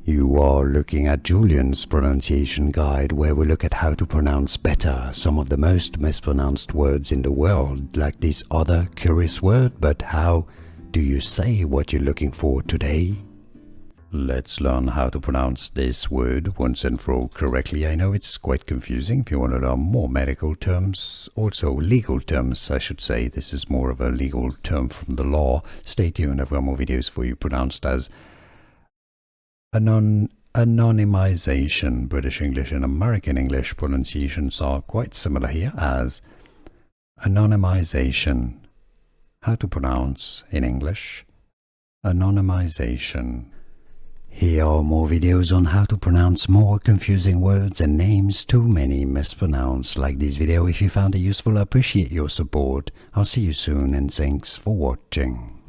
You are looking at Julian's pronunciation guide, where we look at how to pronounce better some of the most mispronounced words in the world, like this other curious word. But how do you say what you're looking for today? Let's learn how to pronounce this word once and for all correctly. I know it's quite confusing if you want to learn more medical terms, also legal terms, I should say. This is more of a legal term from the law. Stay tuned, I've got more videos for you pronounced as anonymization. British English and American English pronunciations are quite similar here as anonymization. How to pronounce in English anonymization. Here are more videos on how to pronounce more confusing words and names too many mispronounced. Like this video if you found it useful. I appreciate your support. I'll see you soon and thanks for watching.